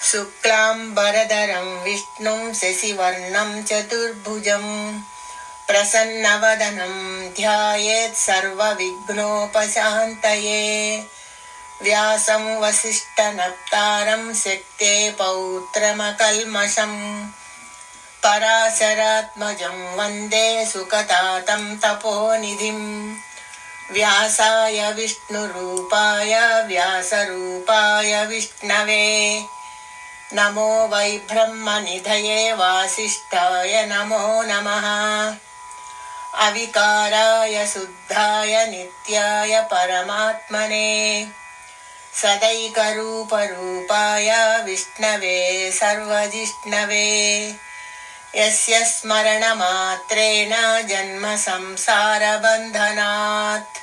शुक्लाम्बरधरं विष्णुं शशिवर्णं चतुर्भुजं प्रसन्नवदनं ध्यायेत् सर्वविघ्नोपशान्तये। व्यासं वसिष्ठनप्तारं शक्ते पौत्रमकल्मषम् पराशरात्मजं वन्दे सुकतातं तपोनिधिम्। व्यासाय विष्णुरूपाय व्यासरूपाय विष्णवे नमो वै ब्रह्मनिधये वासिष्ठाय नमो नमः। अविकाराय शुद्धाय नित्याय परमात्मने सदैकरूपरूपाय विष्णवे सर्वजिष्णवे यस्य स्मरणमात्रेण जन्मसंसारबन्धनात्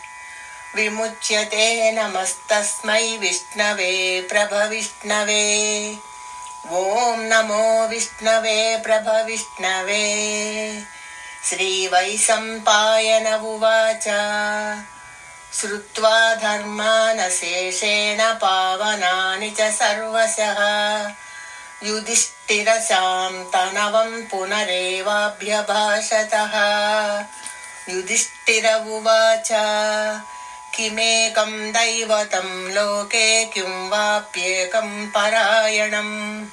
विमुच्यते। नमस्तस्मै विष्णवे प्रभविष्णवे। ॐ नमो विष्णवे प्रभविष्णवे। श्रीवैशम्पायन उवाच श्रुत्वा धर्मानशेषेण पावनानि च सर्वशः युधिष्ठिरशान्तनवं पुनरेवाभ्यभाषतः। युधिष्ठिर उवाच किमेकं दैवतं लोके किं वाप्येकं परायणम्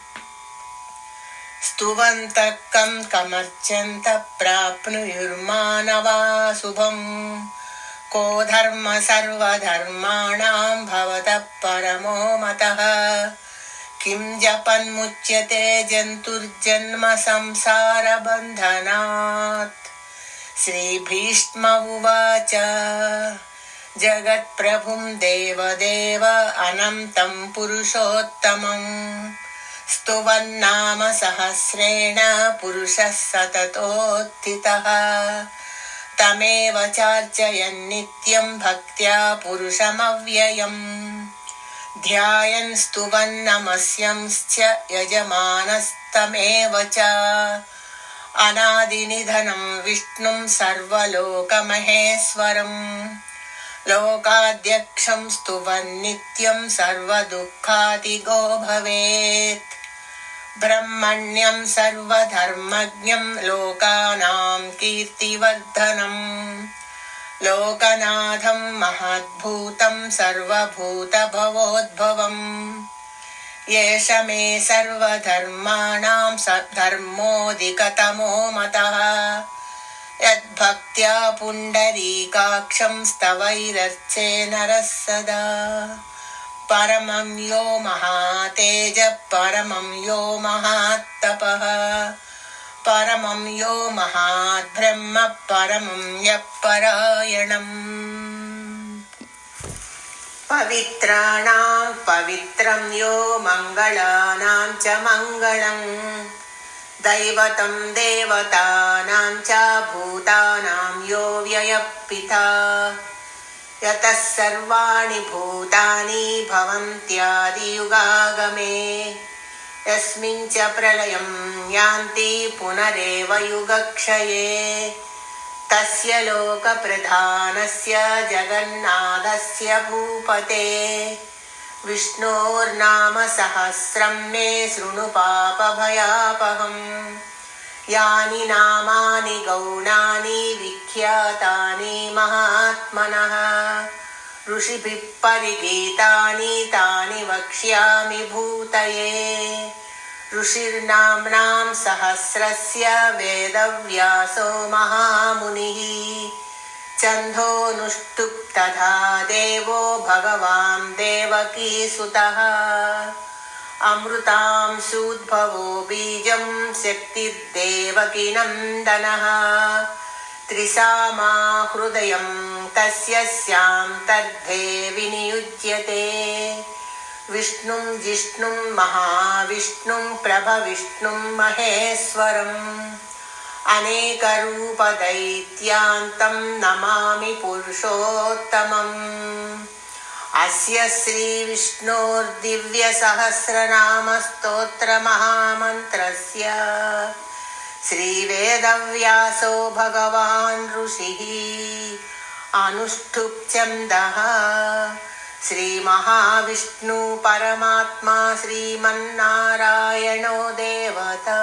स्तुवन्तः कं कमर्चन्तः प्राप्नुयुर्मानवा शुभम्। को धर्म सर्वधर्माणां भवतः परमो मतः किं जपन्मुच्यते जन्तुर्जन्म संसारबन्धनात्। श्रीभीष्म उवाच जगत्प्रभुं देवदेव अनन्तं पुरुषोत्तमम् स्तुवन्नाम सहस्रेण पुरुषः सततोत्थितः। तमेव चार्चयन् नित्यं भक्त्या पुरुषमव्ययम् ध्यायन् स्तुवन् नमस्यंश्च यजमानस्तमेव च। अनादिनिधनं विष्णुं सर्वलोकमहेश्वरम् लोकाध्यक्षं स्तुवन् नित्यं सर्वदुःखातिगो भवेत्। ब्रह्मण्यं सर्वधर्मज्ञं लोकानां कीर्तिवर्धनम् लोकनाथं महद्भूतं सर्वभूतभवोद्भवम्। एष मे सर्वधर्माणां धर्मोऽधिकतमो मतः यद्भक्त्या पुण्डरीकाक्षं स्तवैरर्चे नरः सदा। परमं यो महातेजः परमं यो महात्तपः परमं यो महाद्ब्रह्म परमं यः परायणम्। पवित्राणां पवित्रं यो मङ्गलानां च मङ्गलम् दैवतं देवतानां च भूतानां यो व्ययः पिता। यतः सर्वाणि भूतानि भवन्त्यादियुगागमे यस्मिन् च प्रलयं यान्ति पुनरेव युगक्षये। तस्य लोकप्रधानस्य जगन्नाथस्य भूपते विष्णोर्नाम सहस्रं मे शृणु पापभयापहम्। यानि नामानि गौणानि विख्यातानि महात्मनः ऋषिभिः परिगीतानि तानि वक्ष्यामि भूतये। ऋषिर्नाम्नां सहस्रस्य वेदव्यासो महामुनिः छन्दोनुष्टुप् तथा देवो भगवान् देवकीसुतः। अमृतांशूद्भवो बीजं शक्तिर्देवकीनन्दनः त्रिसामा हृदयं तस्य स्यां तद्धेवि नियुज्यते। विष्णुं जिष्णुं महाविष्णुं प्रभविष्णुं महेश्वरम् अनेकरूपदैत्यान्तं नमामि पुरुषोत्तमम्। अस्य श्रीविष्णोर्दिव्यसहस्रनामस्तोत्रमहामन्त्रस्य श्रीवेदव्यासो भगवान् ऋषिः अनुष्ठुप् छन्दः श्रीमहाविष्णु परमात्मा श्रीमन्नारायणो देवता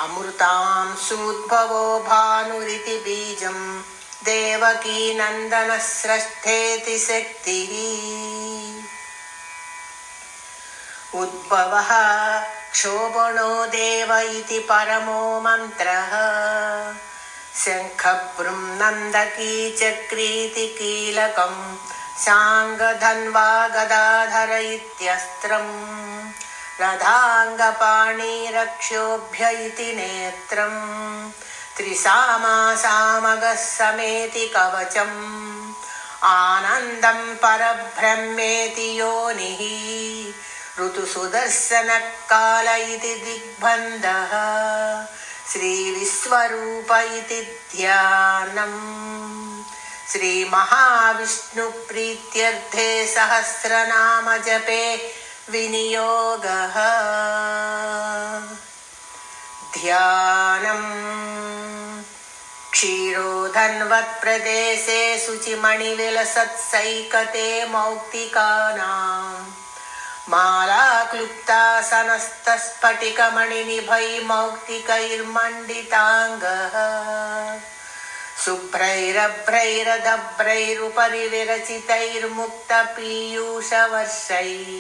अमृतां सूद्भवो भानुरिति बीजं देवकी नन्दनस्रष्ठेति शक्तिः उद्भवः क्षोभणो देव इति परमो मन्त्रः शङ्खभ्रुं नन्दकी चक्रीति कीलकं शाङ्गधन्वा गदाधर इत्यस्त्रं रथाङ्गपाणिरक्षोभ्य इति नेत्रं त्रिसामा सामगः समेति कवचम् आनन्दं परब्रह्मेति योनिः ऋतुसुदर्शनकाल इति दिग्बन्धः श्रीविश्वरूप इति ध्यानम् श्रीमहाविष्णुप्रीत्यर्थे सहस्रनाम जपे विनियोगः ध्यानम् क्षीरोधन्वत्प्रदेशे शुचिमणिविलसत्सैकते मौक्तिकानाम् मालाक्लुप्तासनस्तस्फटिकमणिनिभैर्मौक्तिकैर्मण्डिताङ्गः शुभ्रैरभ्रैरदभ्रैरुपरि विरचितैर्मुक्तपीयूषवर्षैः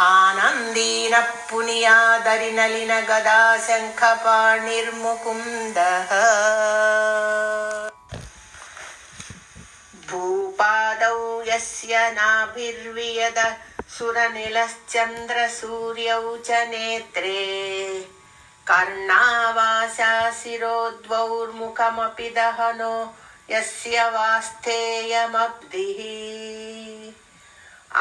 आनन्दीनः पुनियादरिनलिनगदा शङ्खपाणिर्मुकुन्दः भूपादौ यस्य नाभिर्वियद सुरनिलश्चन्द्रसूर्यौ च नेत्रे कर्णावासा शिरोद्वौर्मुखमपि दहनो यस्य वास्थेयमब्धिः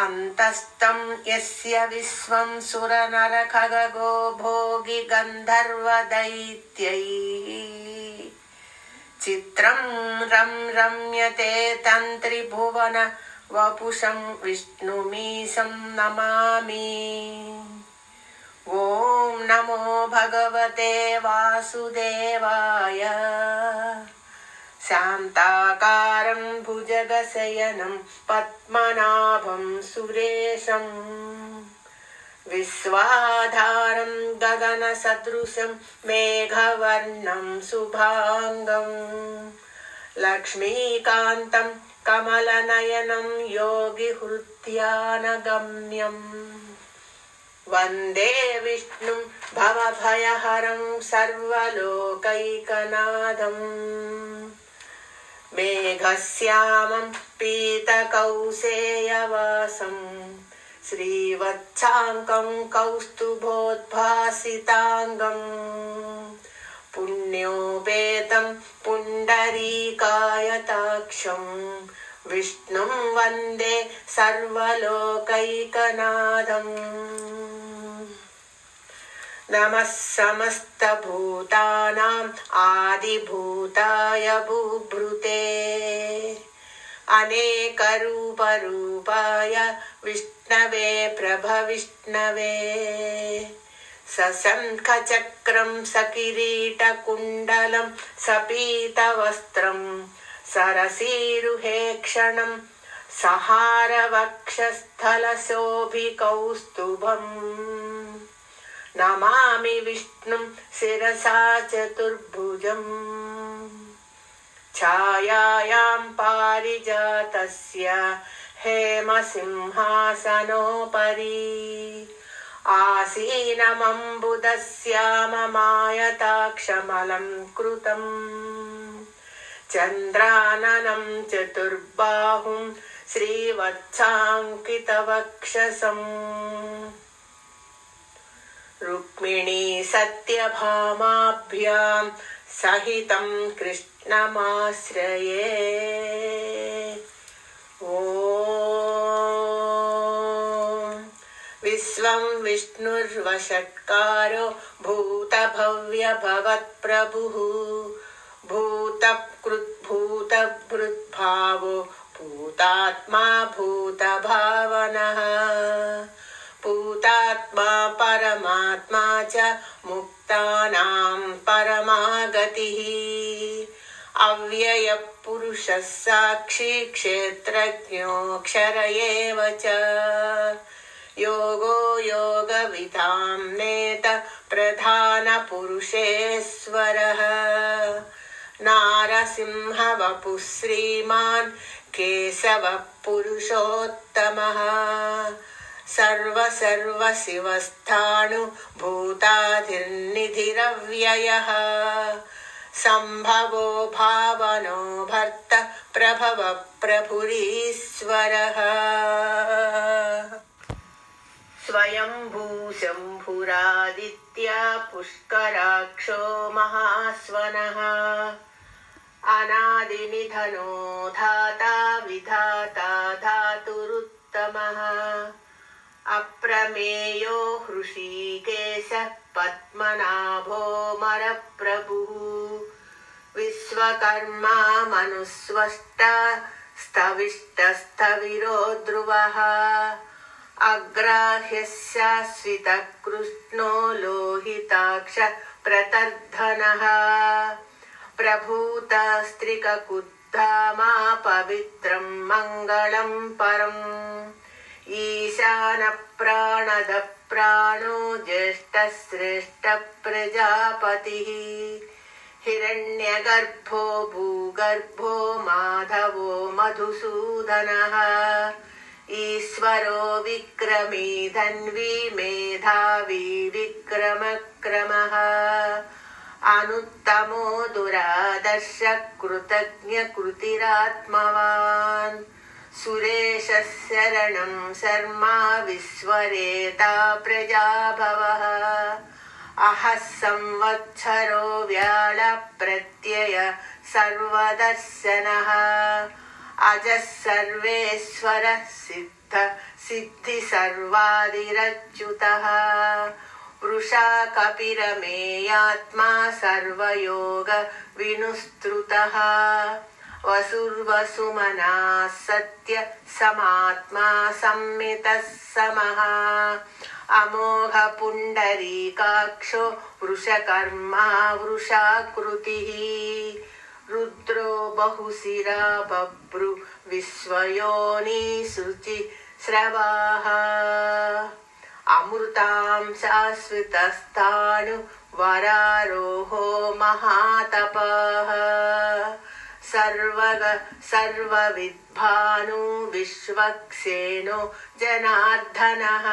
अन्तस्तं यस्य विश्वं सुरनरखगो भोगि गन्धर्वदैत्यैः चित्रं रम्यते तन्त्रिभुवन वपुषं विष्णुमीशं नमामि ॐ नमो भगवते वासुदेवाय शान्ताकारं भुजगशयनं पद्मनाभं सुरेशं विश्वाधारं गगनसदृशं मेघवर्णं शुभाङ्गं लक्ष्मीकान्तं कमलनयनं योगिहृद्यानगम्यम् वन्दे विष्णुं भवभयहरं सर्वलोकैकनाथम् मेघश्यामं पीतकौसेयवासं श्रीवत्साङ्कं कौस्तुभोद्भासिताङ्गं पुण्योपेतं पुण्डरीकायताक्षं विष्णुं वन्दे सर्वलोकैकनाथम् नमः समस्तभूतानाम् आदिभूताय बुभृते अनेकरूपरूपाय विष्णवे प्रभविष्णवे सशङ्खचक्रं सकिरीटकुण्डलं सपीतवस्त्रं सरसीरुहेक्षणं सहारवक्षस्थलशोभिकौस्तुभम् नमामि विष्णुं शिरसा चतुर्भुजम् छायायां पारिजातस्य हेमसिंहासनोपरि आसीनमम्बुदस्याममायताक्षमलङ्कृतम् चन्द्राननं चतुर्बाहुं श्रीवत्साङ्कितवक्षसम् रुक्मिणी सत्यभामाभ्यां सहितं कृष्णमाश्रये ॐ विश्वं विष्णुर्वषट्कारो भूतभव्यभवत्प्रभुः भूतकृद्भूतभृद्भावो भूतात्मा भूतभावनः भूतात्मा परमात्मा च मुक्तानां परमागतिः अव्ययपुरुषः साक्षी क्षेत्रज्ञोऽक्षर एव च योगो योगविदां नेत प्रधानपुरुषेश्वरः नारसिंहवपुः श्रीमान् केशवः पुरुषोत्तमः सर्वशिवस्थाणुभूताधिर्निधिरव्ययः सम्भवो भावनो भर्त प्रभव प्रभुरीश्वरः स्वयंभूशम्भुरादित्या पुष्कराक्षो महास्वनः अनादिनिधनो धाता विधाता धातुरुत्तमः अप्रमेयो हृषीकेशः पद्मनाभो मरप्रभुः विश्वकर्मा मनुस्वष्टा स्तविष्टस्थविरो ध्रुवः अग्राह्यः शाश्वितः कृष्णो लोहिताक्ष प्रतर्धनः प्रभूतस्त्रिककुद्धामा पवित्रं मङ्गलं परम् ईशानप्राणदः प्राणो ज्येष्ठश्रेष्ठः प्रजापतिः हिरण्यगर्भो भूगर्भो माधवो मधुसूदनः ईश्वरो विक्रमी धन्वी मेधावी विक्रमक्रमः अनुत्तमो दुरादर्श कृतज्ञकृतिरात्मवान् सुरेशः शरणं शर्मा विश्वरेता प्रजाभवः अहः संवत्सरो व्याळ प्रत्यय सर्वदर्शनः अजः सर्वेश्वरः सिद्ध सिद्धि सर्वादिरच्युतः वृषा कपिरमेयात्मा सर्वयोग विनुस्तृतः वसुर्वसुमनः सत्य समात्मा संमितः समः अमोघ पुण्डरीकाक्षो वृषकर्मा वृषाकृतिः रुद्रो बहुशिरा बभ्रु विश्वयोनि शुचिस्रवाः अमृतां शाश्वतस्थाणु वरारोहो महातपः सर्वविद्भानु विश्वक्सेनो जनार्दनः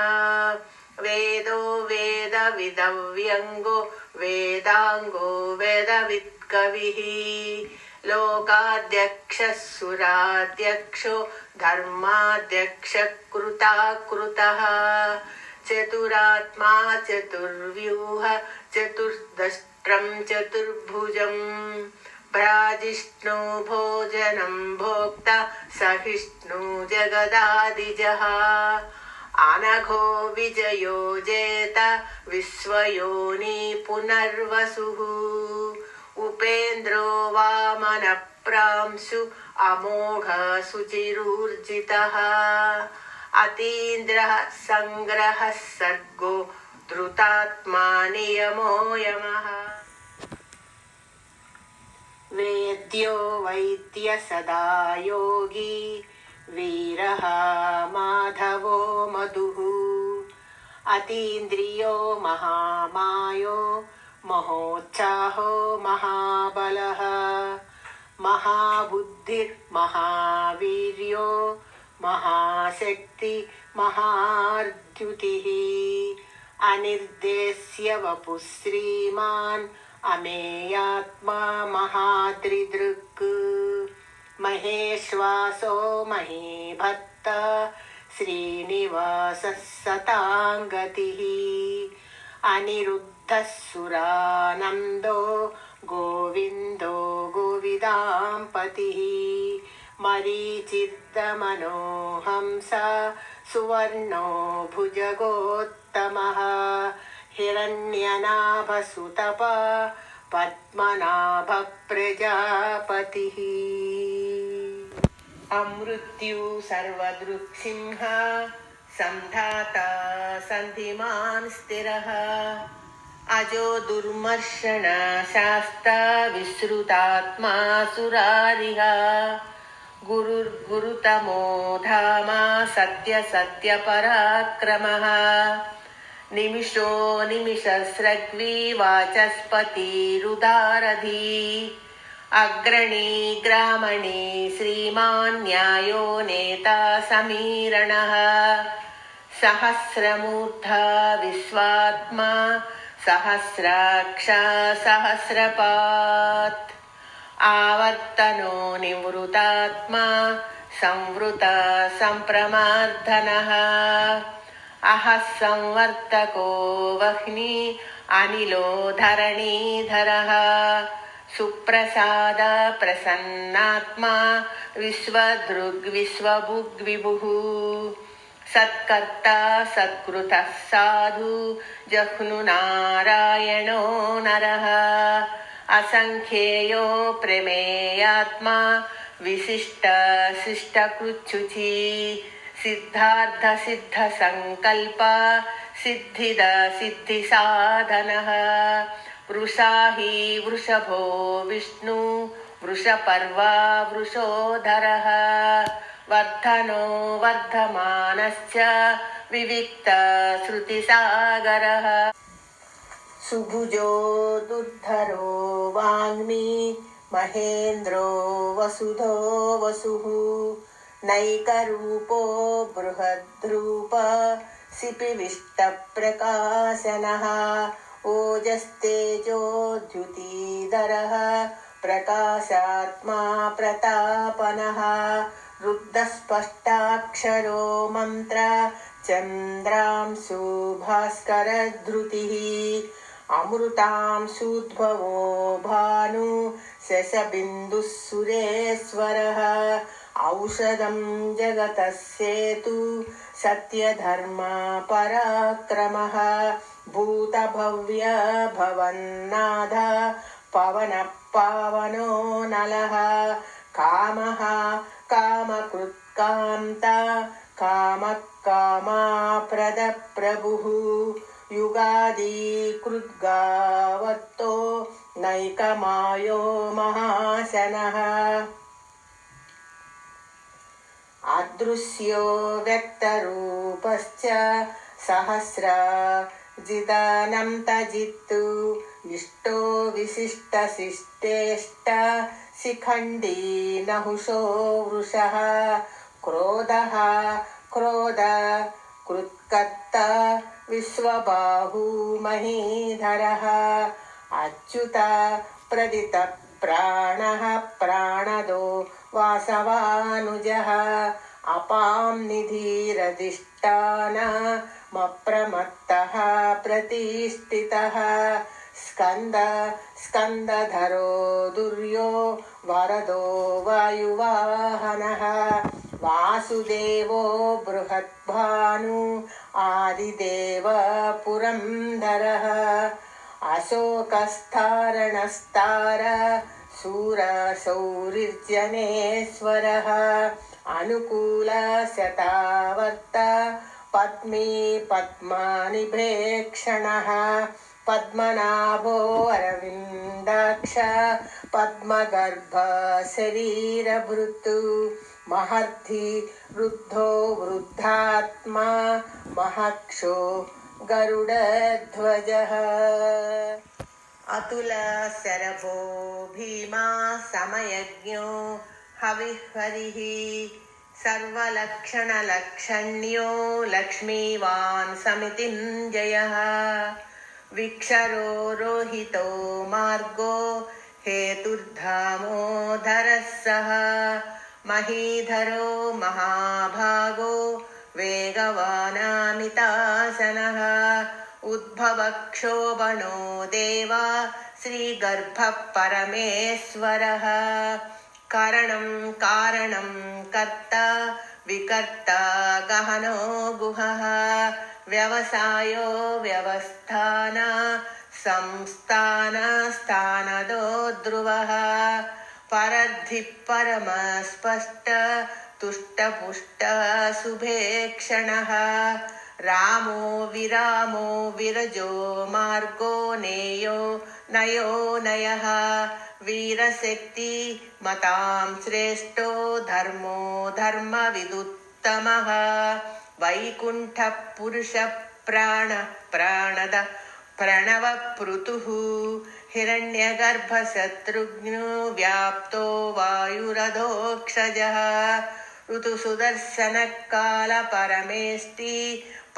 वेदो वेदविदव्यङ्गो वेदाङ्गो वेदवित्कविः लोकाध्यक्षः सुराध्यक्षो धर्माध्यक्षः कृताकृतः चतुरात्मा चतुर्व्यूह चतुर्दष्ट्रं चतुर्भुजम् भ्राजिष्णु भोजनं भोक्ता सहिष्णु जगदादिजः अनघो विजयो जेत विश्वयोनि पुनर्वसुः उपेन्द्रो वामनप्रांशु अमोघ शुचिरूर्जितः अतीन्द्रः सङ्ग्रहः सर्गो धृतात्मा नियमो यमः वेद्यो वैद्य सदा योगी वीरः माधवो मधुः अतीन्द्रियो महामायो महोत्साहो महाबलः महाबुद्धिर्महावीर्यो महाशक्ति महाद्युतिः अनिर्देश्य वपुः श्रीमान् अमेयात्मा महाद्रिदृक् महेश्वासो महीभक्त श्रीनिवासः सताङ्गतिः अनिरुद्धः सुरानन्दो गोविन्दो गोविदाम्पतिः मरीचिर्दमनो हंस सुवर्णो भुजगोत्तमः हिरण्यनाभसुतप पद्मनाभ प्रजापतिः अमृत्यु सर्वदृक्सिंह संधाता सन्धिमान् स्थिरः अजो दुर्मर्शन शास्ता विश्रुतात्मा सुरारिः गुरुर्गुरुतमो धामा सत्यसत्यपराक्रमः निमिषो निमिषस्रग्वी वाचस्पतिरुदारधी अग्रणी ग्रामणी श्रीमान् न्यायो नेता समीरणः सहस्रमूर्धा विश्वात्मा सहस्राक्ष सहस्रपात् आवर्तनो निवृतात्मा संवृत संप्रमार्दनः अहः संवर्तको वह्नि अनिलो धरणीधरः सुप्रसाद प्रसन्नात्मा विश्वदृग्विश्वभुग्विभुः सत्कर्ता सत्कृतः साधु जह्नुनारायणो नरः असंख्येयो प्रमेयात्मा विशिष्ट शिष्टकृच्छुचि सिद्धार्थ सिद्ध संकल्प सिद्धिद सिद्धिसाधनः वृषा हि वृषभो विष्णु वृषपर्वा वृषोधरः वर्धनो वर्धमानश्च विविक्त श्रुतिसागरः सुभुजो दुर्धरो वाग्मी महेन्द्रो वसुधो वसुः नैकरूपो बृहद्रूप सिपिविष्टप्रकाशनः ओजस्तेजोद्युतिधरः प्रकाशात्मा प्रतापनः रुद्धस्पष्टाक्षरो मन्त्र चन्द्रांशु भास्करधृतिः अमृतांशुद्भवो भानु शशबिन्दुः सुरेश्वरः औषधं जगतस्येतु सत्यधर्म पराक्रमः भूतभव्य भवन्नाथ पवनः पावनो नलः कामः कामकृत्कान्ता कामः कामाप्रदप्रभुः युगादिकृद्गावत्तो नैकमायो महाशनः अदृश्यो व्यक्तरूपश्च सहस्रजिदानन्तजित्तु इष्टो विशिष्टशिष्टेष्ट शिखण्डी नहुषो वृषः क्रोधः क्रोध कृत्कर्ता विश्वबाहु महीधरः अच्युत प्रदित प्राणः प्राणदो वासवानुजः अपां निधिरधिष्ठानमप्रमत्तः प्रतिष्ठितः स्कन्दधरो दुर्यो वरदो वायुवाहनः वासुदेवो बृहद्भानु आदिदेव पुरन्दरः अशोकस्थारणस्तार शूरशौरिर्जनेश्वरः अनुकूलशतावर्त पद्मी पद्मानिभेक्षणः पद्मनाभो अरविन्दाक्ष पद्मगर्भ शरीरभृतु महर्षि रुद्धो वृद्धात्मा महक्षो गरुडध्वजः अतुल शरभो भीमा समयज्ञो हविः सर्वलक्षणलक्षण्यो लक्ष्मीवान् समितिञ्जयः विक्षरो रोहितो मार्गो हेतुर्धामोदरः सः महीधरो महाभागो वेगवानामितासनः उद्भवक्षोभणो देवा श्रीगर्भः परमेश्वरः कारणं कारणं कर्ता विकर्ता गहनो गुहः व्यवसायो व्यवस्थान संस्थानस्थानदो ध्रुवः परद्धिः परमस्पष्ट तुष्टपुष्ट शुभेक्षणः रामो विरामो विरजो मार्गो नेयो नयो नयः वीरशक्ति मतां श्रेष्ठो धर्मो धर्मविदुत्तमः वैकुण्ठः पुरुषः प्राणद प्रणवपृतुः हिरण्यगर्भशत्रुघ्नो व्याप्तो वायुरधोक्षजः ऋतुसुदर्शनकालपरमेष्टि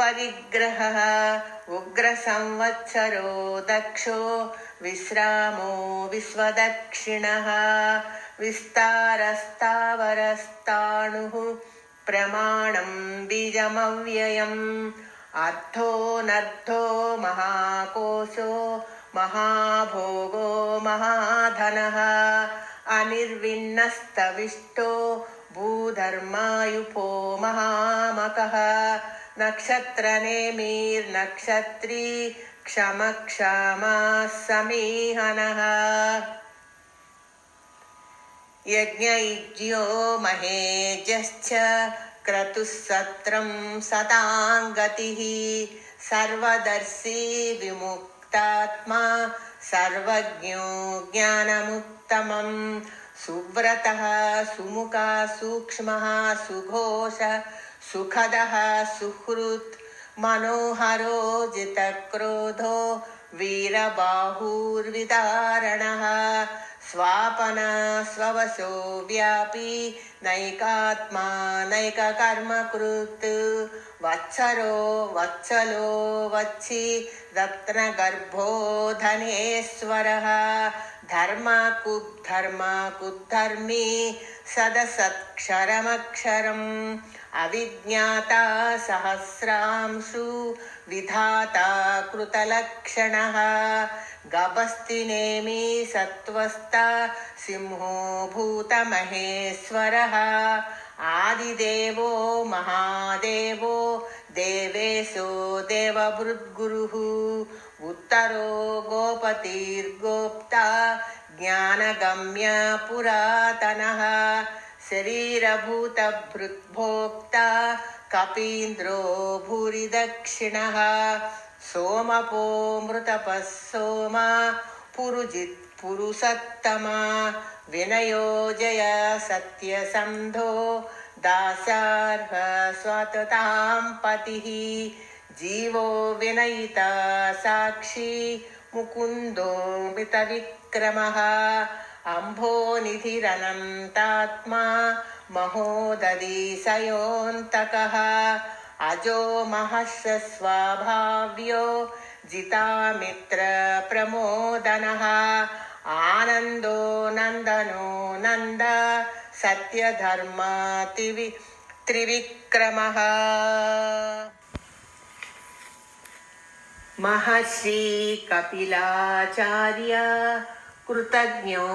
परिग्रहः उग्रसंवत्सरो दक्षो विश्रामो विश्वदक्षिणः विस्तारस्तावरस्ताणुः प्रमाणं बीजमव्ययम् अर्थोऽनर्थो महाकोशो महाभोगो महाधनः अनिर्विण्णस्तविष्टो भूधर्मायुपो महामकः नक्षत्रनेमिर्नक्षत्री क्षमक्षामाः समीहनः यज्ञयुज्यो महेजश्च क्रतुस्सत्रं सताङ्गतिः सर्वदर्शी विमुक्तात्मा सर्वज्ञो ज्ञानमुत्तमं सुव्रतः सुमुखः सूक्ष्मः सुघोषः सुखदः सुहृत् मनोहरो जितक्रोधो वीरबाहुर्विदारणः स्वापना स्ववशो व्यापी नैकात्मा नैककर्मकृत् वत्सलो वत्सी रत्नगर्भो धनेश्वरः धर्मकुद्धर्मी सदसत्क्षरमक्षरम् अविज्ञाता सहस्रांशु विधाता कृतलक्षणः गभस्तिनेमि सत्त्वस्ता सिंहो भूतमहेश्वरः आदिदेवो महादेवो देवेशो देवभृद्गुरुः उत्तरो गोपतिर्गोप्ता ज्ञानगम्य पुरातनः शरीरभूतभृद्भोक्ता कपीन्द्रो भूरिदक्षिणः सोमपो मृतपः सोमा पुरुजित् पुरुषत्तमा विनयो जय सत्यसन्धो दासार्ह स्वततां पतिः जीवो विनयिता साक्षी मुकुन्दो मितविक्रमः अम्भोनिधिरनन्तात्मा महोदधिशयोऽन्तकः अजो महर्षस्वभाव्यो जितामित्रप्रमोदनः आनन्दो नन्दनो नन्द त्रिविक्रमः महर्षि कपिलाचार्य कृतज्ञो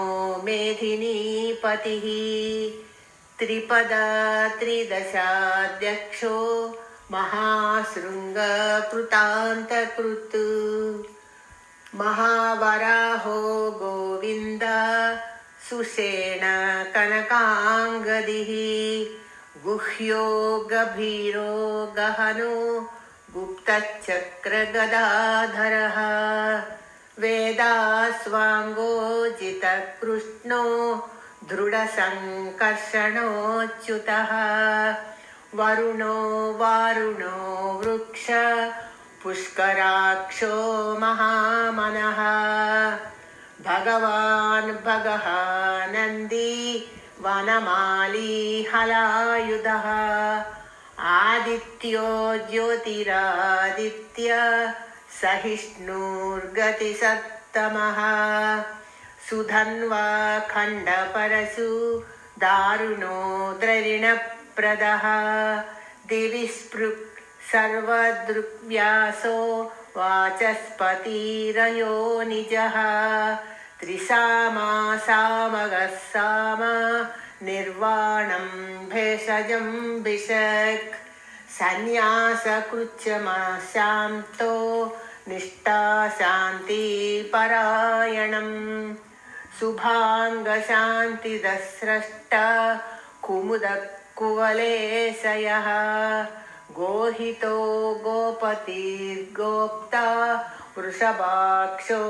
मेदिनीपतिः त्रिपदा त्रिदशाध्यक्षो महाशृङ्गकृतान्तकृत् महावराहो गोविन्द सुषेण कनकाङ्गदिः गुह्यो गभीरो गहनो गुप्तचक्रगदाधरः वेदास्वाङ्गोजितकृष्णो दृढसङ्कर्षणोच्युतः वरुणो वारुणो वृक्ष पुष्कराक्षो महामनः भगवान् भगः नन्दी वनमाली हलायुधः आदित्यो ज्योतिरादित्य सहिष्णुर्गतिसत्तमः सुधन्वा खण्डपरशु दारुणो द्रविणप्रदः दिवि स्पृक् सर्वदृग्व्यासो वाचस्पतिरयो निजः त्रिसामा सामगः साम निर्वाणं भेषजं भिषक् सन्न्यासकृच्छमाशान्तो निष्ठा शान्तिपरायणम् शुभाङ्गशान्तिदस्रष्टा कुमुदकुवलेशयः गोहितो गोपतिर्गोप्ता वृषभाक्षो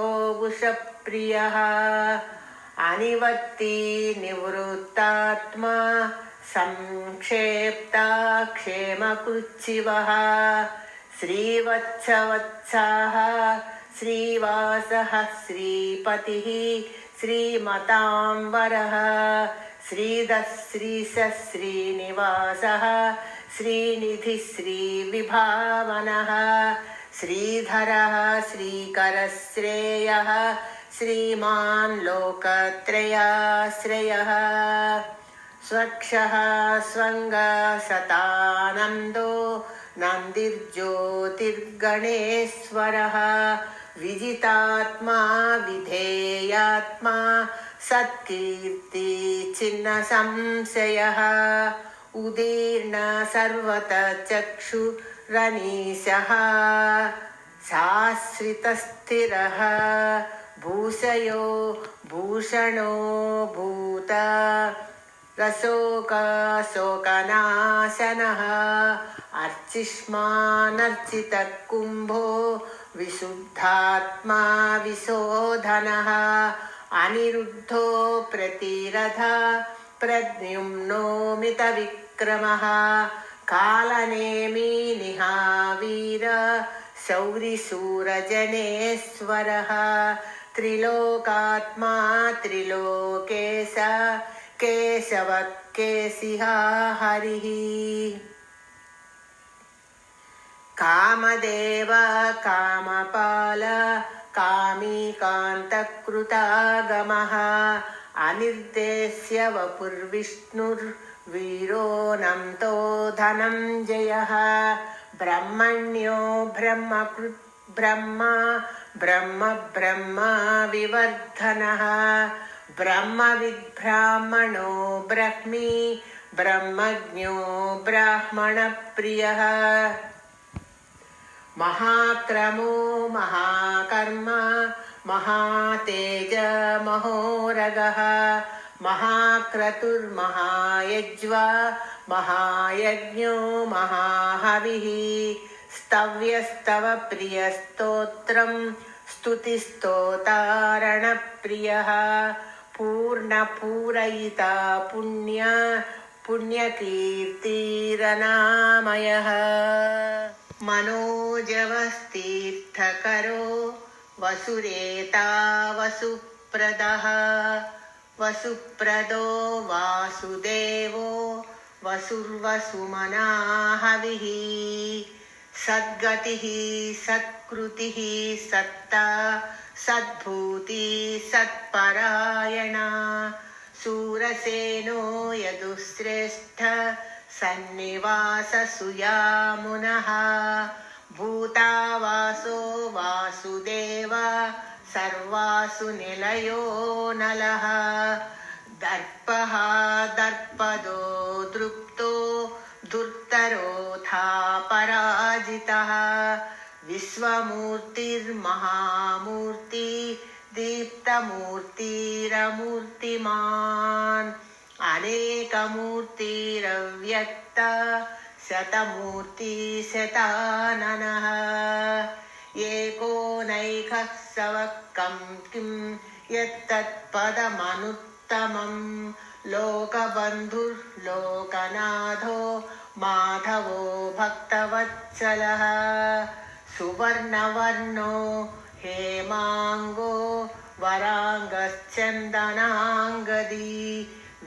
वृषप्रियः अनिवर्ती निवृत्तात्मा संक्षेप्ता क्षेमकृच्छिवः श्रीवत्सवत्साः श्रीवासः श्रीपतिः श्रीमताम्बरः श्रीधः श्रीशः श्रीनिवासः श्रीनिधिः श्रीविभावनः श्रीधरः श्रीकरः श्रेयः श्रीमान् लोकत्रयाश्रयः स्वक्षः स्वङ्गसतानन्दो नन्दिर्ज्योतिर्गणेश्वरः विजितात्मा विधेयात्मा सत्कीर्ति छिन्नसंशयः उदीर्ण सर्वतचक्षुरनीशः शाश्वतस्थिरः भूषयो भूषणो भूत रशोकशोकनाशनः अर्चिष्मानर्चितकुम्भो विशुद्धात्मा विशोधनः अनिरुद्धो प्रतिरथ प्रद्युम्नो मितविक्रमः कालनेमि निहावीर शौरिशूरजनेश्वरः त्रिलोकात्मा त्रिलोकेश केशवः केशिहा हरिः कामदेव कामपाल कामीकान्तकृतागमः अनिर्देश्य वपुर्विष्णुर्वीरो नम्तो धनञ्जयः ब्रह्मण्यो ब्रह्म विवर्धनः ब्रह्मविद्ब्राह्मणो ब्रह्मी ब्रह्मज्ञो ब्राह्मणप्रियः महाक्रमो महाकर्म महातेज महोरगः महाक्रतुर्महायज्वा महायज्ञो महाहविः स्तव्यस्तव प्रियस्तोत्रं स्तुतिस्तोतारणप्रियः पूर्णपूरयिता पुण्यकीर्तिरनामयः मनोजवस्तीर्थकरो वसुरेता वसुप्रदः वसुप्रदो वासुदेवो वसुर्वसुमनाहविः सद्गतिः सत्कृतिः सत्ता सद्भूति सत्परायणा शूरसेनो यदुश्रेष्ठ सन्निवाससुयामुनः भूतावासो वासुदेव सर्वासु निलयो नलः दर्पः दर्पदो दृप्तो दुर्तरोथा पराजितः विश्वमूर्तिर्महामूर्ति दीप्तमूर्तिरमूर्तिमान् अनेकमूर्तिरव्यक्त शतमूर्ति शताननः एकोनैकः सवक्कं किं यत्तत्पदमनुत्तमं लोकबन्धुर्लोकनाथो माधवो भक्तवत्सलः सुवर्णवर्णो हेमाङ्गो वराङ्गश्चन्दनाङ्गदी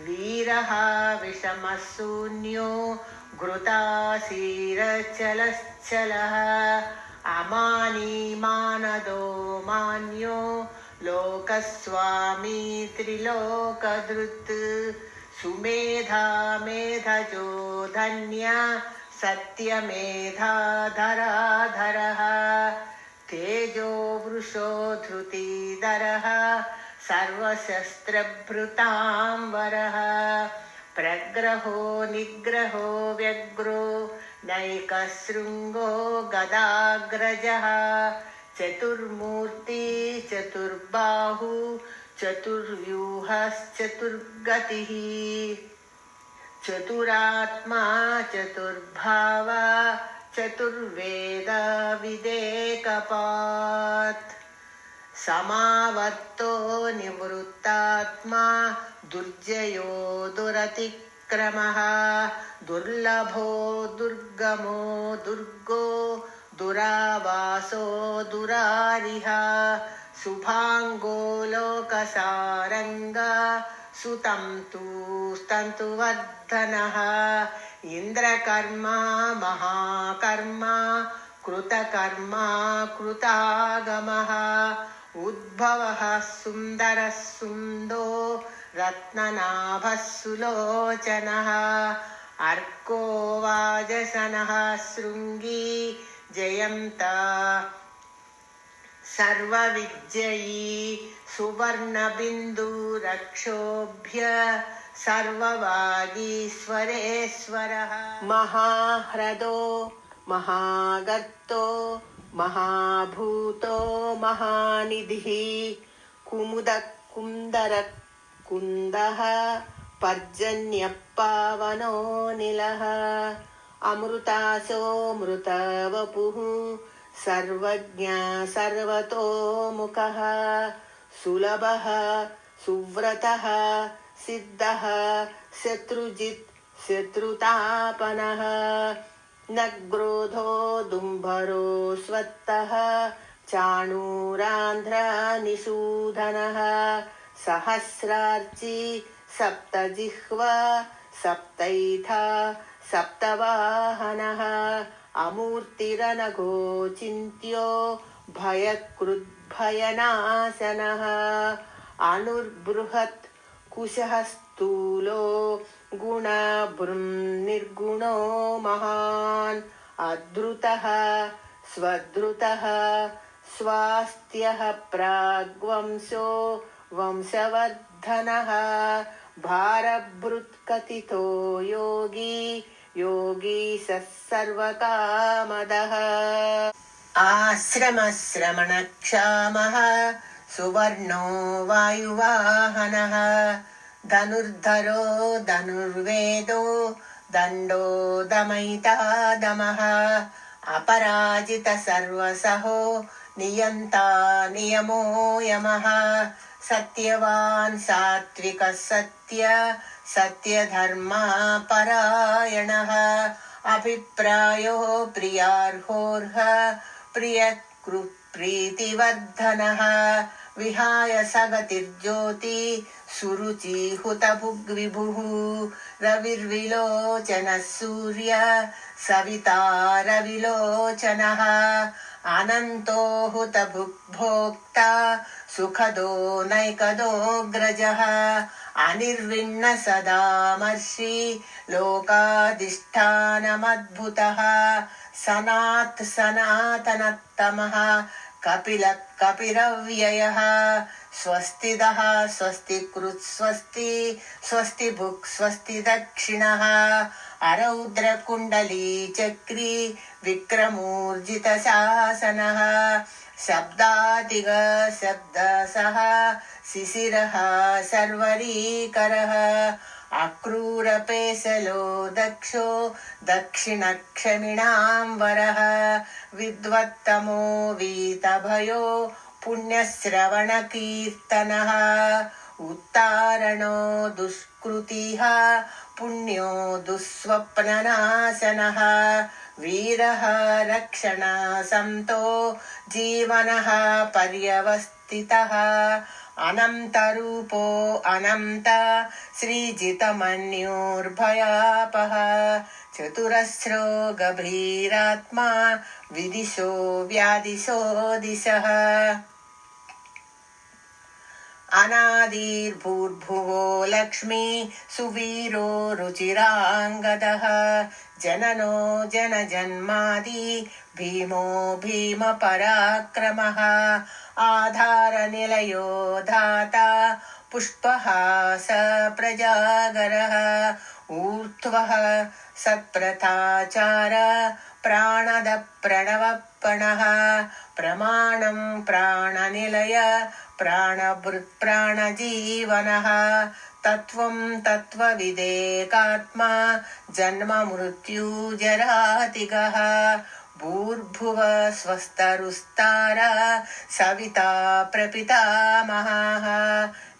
वीरः विषमशून्यो घृताशीरचलश्चलः अमानीमानदो मान्यो लोकस्वामी त्रिलोकधृत् सुमेधा मेधजो धन्य सत्यमेधाधराधरः तेजो वृषो धृतिधरः सर्वशस्त्रभृताम्बरः प्रग्रहो निग्रहो व्यग्रो नैकशृङ्गो गदाग्रजः चतुर्मूर्ति चतुर्बाहु चतुर्व्यूहश्चतुर्गतिः चतुरात्मा चतुर्भावा चतुर्वेद विदेकपात् समावर्तो निवृत्तात्मा दुर्जयो दुरतिक्रमः दुर्लभो दुर्गमो दुर्गो दुरावासो दुरारिः शुभाङ्गो लोकसारङ्ग सुतं तु स्तन्तुवर्धनः इन्द्रकर्मा महाकर्मा कृतकर्मा कृतागमः उद्भवः सुन्दरः सुन्दो रत्ननाभः सुलोचनः अर्को वाजसनः शृङ्गी जयन्त सर्वविजयी सुवर्णबिन्दुरक्षोभ्य सर्ववागीश्वरेश्वरः महाह्रदो महागर्तो महाभूतो महानिधिः कुमुदकुन्दरकुन्दः पर्जन्यपावनो निलः अमृतासोऽमृतवपुः सर्वज्ञ सर्वतोमुखः सुलभः सुव्रतः सिद्धः शत्रुजित् शत्रुतापनः न क्रोधो दुम्भरो स्वत्तः चाणूरान्ध्रनिषूदनः सहस्रार्ची सप्तजिह्वा सप्तैथा सप्तवाहनः अमूर्तिरनघोचिन्त्यो भयकृद्भयनाशनः अनुर्बृहत् कुशः स्थूलो गुणभृन्निर्गुणो महान् अधृतः स्वधृतः स्वास्थ्यः प्राग्वंशो वंशवर्धनः भारभृत्कथितो योगी योगी सर्वकामदः आश्रमश्रमणक्षामः सुवर्णो वायुवाहनः धनुर्धरो धनुर्वेदो दण्डो दमयिता दमः अपराजित सर्वसहो नियन्ता नियमो यमः सत्यवान् सात्विकः सत्यधर्मा परायणः अभिप्रायो प्रियार्होर्ह प्रीतिवर्धनः विहाय सगतिर्ज्योति सुरुचि हुतभुग्विभुः रविर्विलोचनः सूर्य सविता रविलोचनः अनन्तो हुतभुग्भोक्ता सुखदो नैकदोऽग्रजः अनिर्विण्ण सदामर्षि लोकाधिष्ठानमद्भुतः सनातनतमः कपिलः कपिरव्ययः स्वस्तिदः स्वस्तिकृत् स्वस्ति स्वस्ति भुक् स्वस्ति दक्षिणः अरौद्रकुण्डली चक्री विक्रमूर्जितशासनः शब्दातिग शब्दसः शिशिरः सर्वरीकरः अक्रूरपेशलो दक्षो दक्षिणक्षमिणाम्बरः विद्वत्तमो वीतभयो पुण्यश्रवणकीर्तनः उत्तारणो दुष्कृतिः पुण्यो दुःस्वप्ननाशनः वीरः रक्षणसन्तो जीवनः पर्यवस्थितः अनन्तरूपो अनन्त श्रीजितमन्योर्भयापः चतुरस्रो गभीरात्मा विदिशो व्यादिशो दिशः अनादिर्भूर्भुवो लक्ष्मी सुवीरो रुचिराङ्गदः जननो जनजन्मादि भीमो भीमपराक्रमः आधारनिलयो धाता पुष्पहास प्रजागरः ऊर्ध्वः सत्प्रथाचार प्राणद प्रणवपणः प्रमाणं प्राणनिलय प्राणभृत् प्राणजीवनः तत्त्वं तत्त्वविदेकात्मा जन्म मृत्युजरातिगः भूर्भुव स्वस्तरुस्तार सविता प्रपितामहः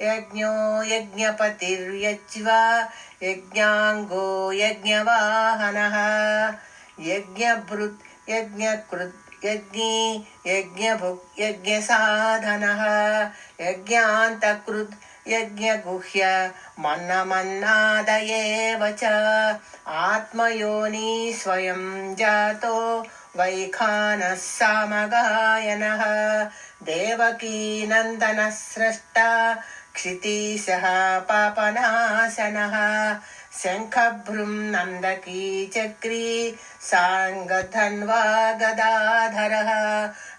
यज्ञो यज्ञपतिर्यज्वा यज्ञाङ्गो यज्ञवाहनः यज्ञभृत् यज्ञकृत् यज्ञी यज्ञभुक् यज्ञसाधनः यज्ञान्तकृत् यज्ञगुह्य मन्नमन्नादयेव च आत्मयोनि स्वयं जातो वैखानः सामगायनः देवकी नन्दनः स्रष्टा क्षितीशः पापनाशनः शङ्खभ्रुं नन्दकी चक्री साङ्गधन्वा गदाधरः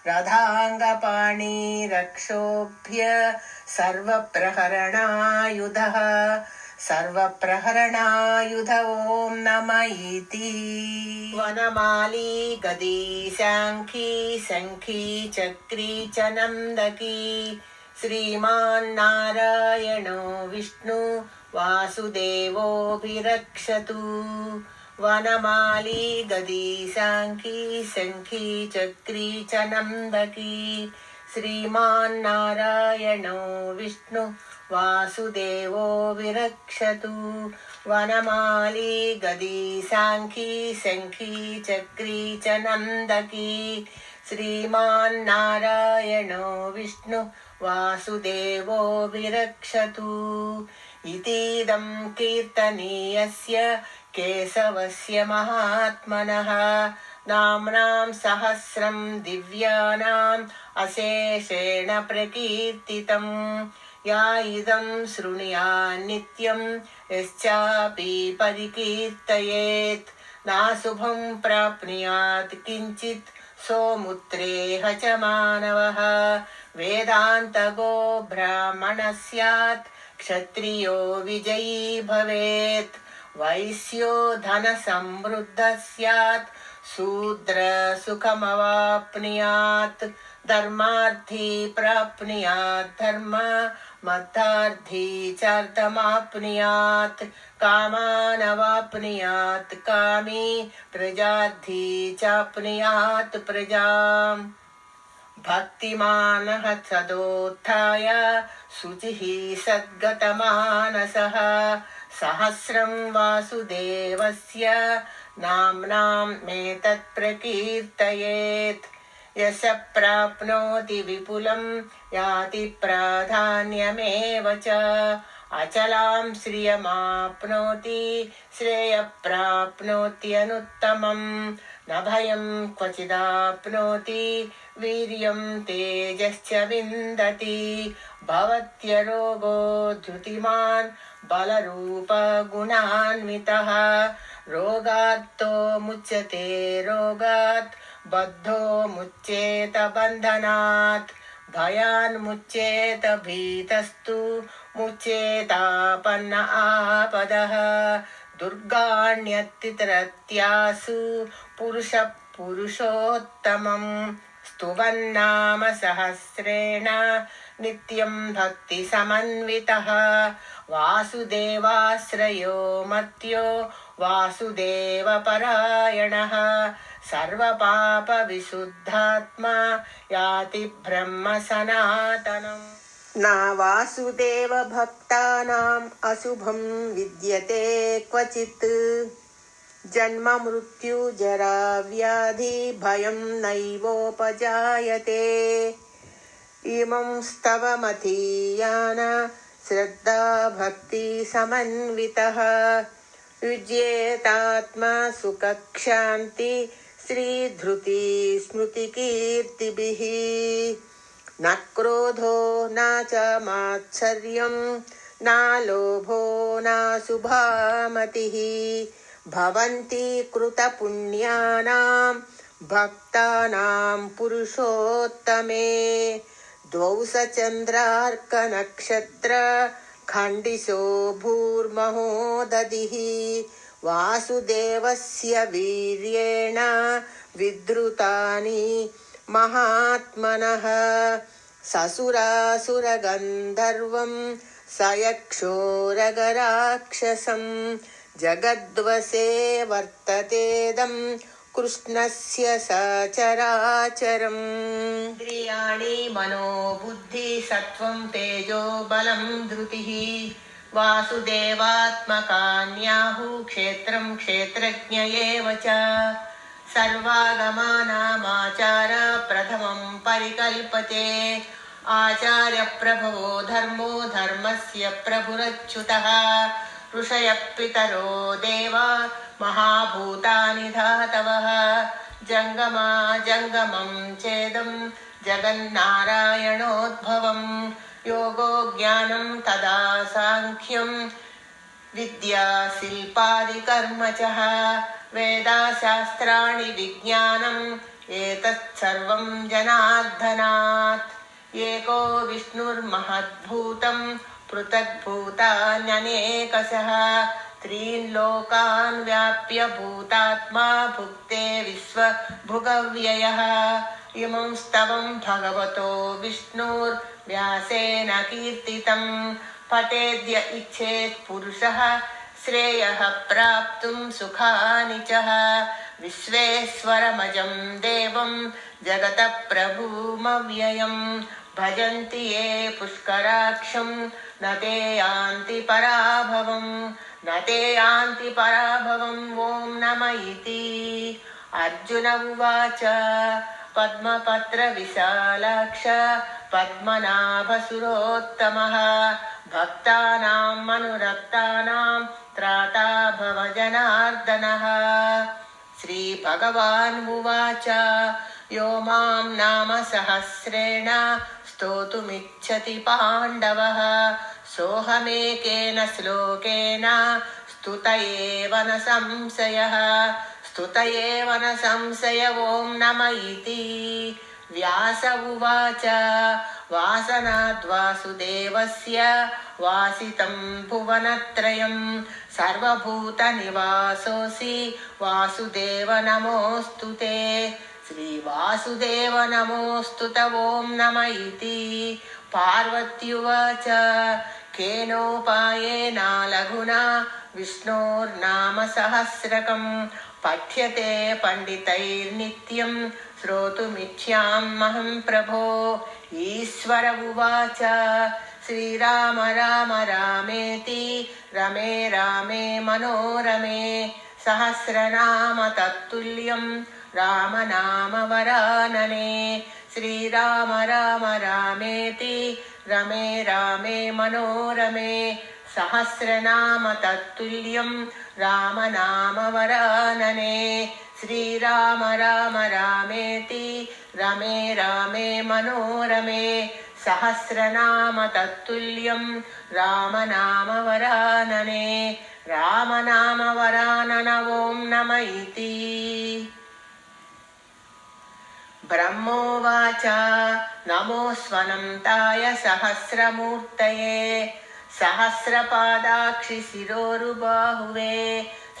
रथाङ्गपाणि रक्षोभ्य सर्वप्रहरणायुधः सर्वप्रहरणायुध ॐ नम इति वनमाली गदी शाङ्खी शङ्खी चक्री च नन्दकी श्रीमान्नारायणो विष्णु वासुदेवोऽभिरक्षतु वनमाली गदी शाङ्खी शङ्खी चक्री च नन्दकी श्रीमान्नारायणो विष्णु वासुदेवो विरक्षतु वनमाली गदी शाङ्खी शङ्खी चक्री च नन्दकी श्रीमान्नारायणो विष्णु वासुदेवो विरक्षतु इतीदं कीर्तनीयस्य केशवस्य महात्मनः नाम्नां सहस्रं दिव्यानाम् अशेषेण प्रकीर्तितं या इदं शृणुयात् नित्यं यश्चापि परिकीर्तयेत् नाशुभं प्राप्नुयात् किञ्चित् सोमुत्रेह च मानवः वेदान्तगो ब्राह्मणः स्यात् क्षत्रियो विजयी भवेत् वैश्यो धनसमृद्धः स्यात् शूद्र सुखमवाप्नुयात् धर्मार्थी प्राप्नुयात् धर्म मतार्थी चार्थमाप्नुयात् कामानवाप्नुयात् कामी प्रजार्थी चाप्नुयात् प्रजाम् भक्तिमानः सदोत्थाय शुचिः सद्गतमानसः सहस्रं वासुदेवस्य नाम्नां मेतत् प्रकीर्तयेत् यश प्राप्नोति विपुलं याति प्राधान्यमेव च अचलां श्रियमाप्नोति श्रेयप्राप्नोत्यनुत्तमं न भयं क्वचिदाप्नोति वीर्यं तेजश्च विन्दति भवत्यरोगो धृतिमान् बलरूपगुणान्वितः रोगात्तो मुच्यते रोगात् बद्धो मुच्येत बन्धनात् भयान्मुच्येत भीतस्तु मुच्येतापन्न आपदः दुर्गाण्यतितरत्यासु पुरुषः पुरुषोत्तमम् स्तुवन्नाम सहस्रेण नित्यं भक्तिसमन्वितः वासुदेवाश्रयो मर्त्यो वासुदेवपरायणः सर्वपापविशुद्धात्मा याति ब्रह्म सनातनम् न वासुदेवभक्तानाम् अशुभं विद्यते क्वचित् जन्म मृत्यु जरा व्याधि भयं नैवोपजायते इमं स्तवमथीयान श्रद्धा भक्ति समन्वितः युज्येतात्मा सुखक्षान्ति श्रीधृति स्मृतिकीर्तिभिः न क्रोधो न च मात्सर्यं न लोभो न शुभामतिः भवन्ति कृतपुण्यानां भक्तानां पुरुषोत्तमे द्वौ चन्द्रार्कनक्षत्र खण्डिशो भूर्महोदधिः वासुदेवस्य वीर्येण विद्रुतानि महात्मनः ससुरासुरगन्धर्वं स यक्षोरगराक्षसं जगद्वसे वर्ततेदं कृष्णस्य सचराचरम् इन्द्रियाणि मनोबुद्धि सत्त्वं तेजो बलं धृतिः वासुदेवात्मकान्याहुः क्षेत्रं क्षेत्रज्ञ एव च सर्वागमानामाचार प्रथमं परिकल्पते आचार्यप्रभवो धर्मो धर्मस्य प्रभुरच्युतः ऋषयः पितरो देवा महाभूतानि धातवः जङ्गमा जङ्गमं चेदं जगन्नारायणोद्भवं योगो ज्ञानं तदा साङ्ख्यं विद्या शिल्पादिकर्म च वेदाशास्त्राणि विज्ञानम् एतत् सर्वं जनार्दनात् एको विष्णुर्महद्भूतं पृथग्भूतान्यनेकशः त्रीन् लोकान् व्याप्य भूतात्मा भुक्ते विश्वभुगव्ययः इमं स्तवं भगवतो विष्णुर्व्यासेन कीर्तितं पठेद्य इच्छेत् पुरुषः श्रेयः प्राप्तुं सुखानि च विश्वेश्वरमजं देवं जगतः प्रभुमव्ययं भजन्ति ये पुष्कराक्षं न ते यान्ति पराभवम् ॐ नम इति अर्जुन उवाच पद्मपत्रविशालाक्ष पद्मनाभसुरोत्तमः भक्तानां मनुरक्तानां त्राता भव जनार्दनः श्रीभगवान् उवाच यो मां नाम सहस्रेण स्तोतुमिच्छति पाण्डवः सोऽहमेकेन श्लोकेन स्तुत एव न संशय ॐ नम इति व्यास उवाच वासनाद्वासुदेवस्य वासितं भुवनत्रयं सर्वभूतनिवासोऽसि वासुदेव नमोऽस्तु ते श्रीवासुदेव नमोऽस्तु ॐ नम इति पार्वत्युवाच केनोपायेन लघुना विष्णोर्नाम सहस्रकं पठ्यते पण्डितैर्नित्यं श्रोतुमिच्छाम्यहं प्रभो ईश्वर उवाच श्रीराम राम रामेति रमे रामे मनोरमे सहस्रनाम तत्तुल्यं रामनाम वरानने श्रीराम राम रामेति रमे रामे मनोरमे सहस्रनाम तत्तुल्यं रामनाम वरानने श्रीराम राम रामेति रमे रामे मनोरमे सहस्रनाम तत्तुल्यं रामनाम वरानने रामनाम वरानन ॐ नम इति ब्रह्मोवाच नमोऽस्वनन्ताय सहस्रमूर्तये सहस्रपादाक्षि शिरोरुबाहुवे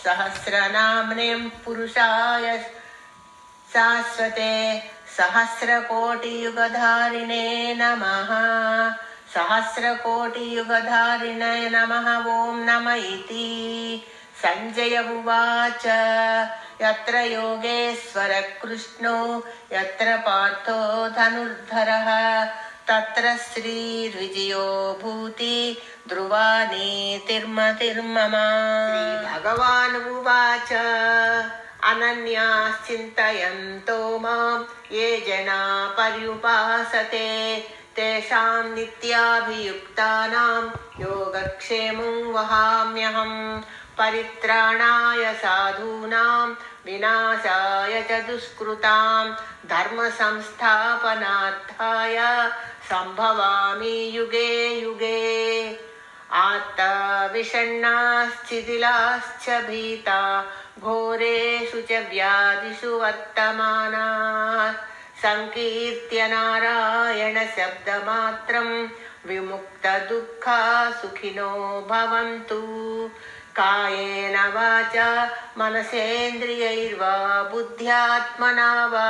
सहस्रनाम्नें पुरुषाय शाश्वते सहस्रकोटियुगधारिणे नमः सहस्रकोटियुगधारिणे नमः ॐ नम इति संजय उवाच यत्र योगेश्वर कृष्णो यत्र पार्थो धनुर्धरः तत्र श्रीर्विजयो भूति ध्रुवा नीतिर्मतिर्मम श्रीभगवान् उवाच अनन्याश्चिन्तयन्तो मां ये जना पर्युपासते तेषां नित्याभियुक्तानां योगक्षेमं वहाम्यहं परित्राणाय साधूनां विनाशाय च दुष्कृतां धर्मसंस्थापनार्थाय सम्भवामि युगे युगे आत्तविषण्णाश्चिदिलाश्च भीता घोरेषु च व्याधिषु वर्तमानाः संकीर्त्य नारायण शब्दमात्रं विमुक्तदुःखा सुखिनो भवन्तु कायेन वाचा मनसेन्द्रियैर्वा बुद्ध्यात्मना वा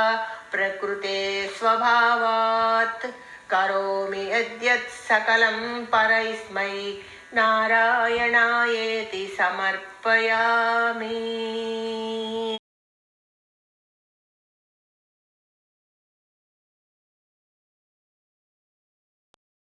प्रकृते स्वभावात् करोमि यद्यत् सकलं परस्मै नारायणायेति समर्पयामि।